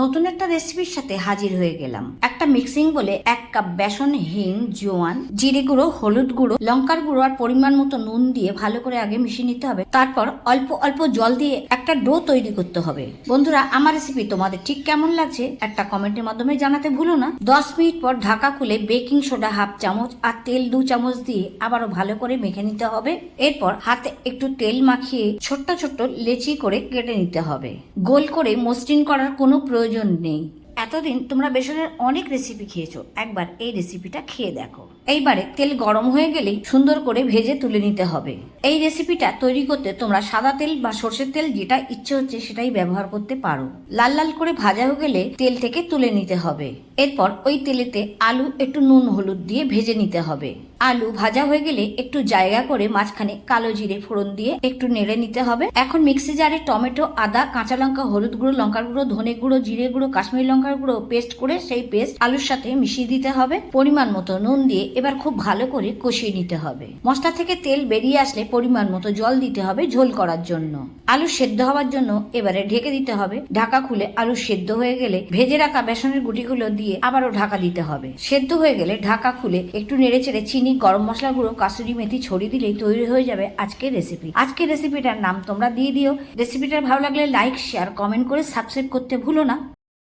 নতুন একটা রেসিপির সাথে হাজির হয়ে গেলাম। একটা মিক্সিং বলে 1 কাপ বেসন, হিং, জোয়ান, জিরে গুঁড়ো, হলুদ গুঁড়ো, লঙ্কার গুঁড়ো আর পরিমাণ মতো নুন দিয়ে ভালো করে আগে মিশিয়ে নিতে হবে। তারপর অল্প অল্প জল দিয়ে একটা ডো তৈরি করতে হবে। বন্ধুরা, আমার রেসিপি তোমাদের ঠিক কেমন লাগছে একটা কমেন্টের মাধ্যমে জানাতে ভুলো না। 10 মিনিট পর ঢাকা খুলে বেকিং সোডা 1/2 চামচ আর তেল 2 চামচ দিয়ে আবারও ভালো করে মেখে নিতে হবে। এরপর হাতে একটু তেল মাখিয়ে ছোট্ট ছোট্ট লেচি করে কেটে নিতে হবে। গোল করে মসৃণ করার কোনো প্রয়োজন নেই। এতদিন তোমরা বেসনের অনেক রেসিপি খেয়েছো, একবার এই রেসিপিটা খেয়ে দেখো। এইবারে তেল গরম হয়ে গেলেই সুন্দর করে ভেজে তুলে নিতে হবে। এই রেসিপিটা তৈরি করতে তোমরা সাদা তেল বা সর্ষের তেল যেটা ইচ্ছে হচ্ছে সেটাই ব্যবহার করতে পারো। লাল লাল করে ভাজা হয়ে গেলে তেল থেকে তুলে নিতে হবে। এরপর ওই তেলেতে আলু একটু নুন হলুদ দিয়ে ভেজে নিতে হবে। আলু ভাজা হয়ে গেলে একটু জায়গা করে মাঝখানে কালো জিরে ফোড়ন দিয়ে একটু নেড়ে নিতে হবে। এখন মিক্সি জারে টমেটো, আদা, কাঁচা লঙ্কা, হলুদ গুঁড়ো, লঙ্কার গুঁড়ো, ধনে গুঁড়ো, জিরে গুঁড়ো, কাশ্মীরি লঙ্কার গুঁড়ো পেস্ট করে সেই পেস্ট আলুর সাথে মিশিয়ে দিতে হবে। পরিমাণ মতো নুন দিয়ে এবার খুব ভালো করে কষিয়ে নিতে হবে। মশলা থেকে তেল বেরিয়ে আসলে পরিমাণ মতো জল দিতে হবে ঝোল করার জন্য। আলু সেদ্ধ হওয়ার জন্য এবারে ঢেকে দিতে হবে। ঢাকা খুলে আলু সেদ্ধ হয়ে গেলে ভেজে রাখা বেসনের গুটিগুলো দিয়ে আবারও ঢাকা দিতে হবে। সেদ্ধ হয়ে গেলে ঢাকা খুলে একটু নেড়ে চেড়ে চিনি, গরম মশলা গুঁড়ো, কাসুরি মেথি ছড়িয়ে দিলেই তৈরি হয়ে যাবে আজকের রেসিপি। আজকের রেসিপিটার নাম তোমরা দিয়ে দিও। রেসিপিটা ভালো লাগলে লাইক, শেয়ার, কমেন্ট করে সাবস্ক্রাইব করতে ভুলো না।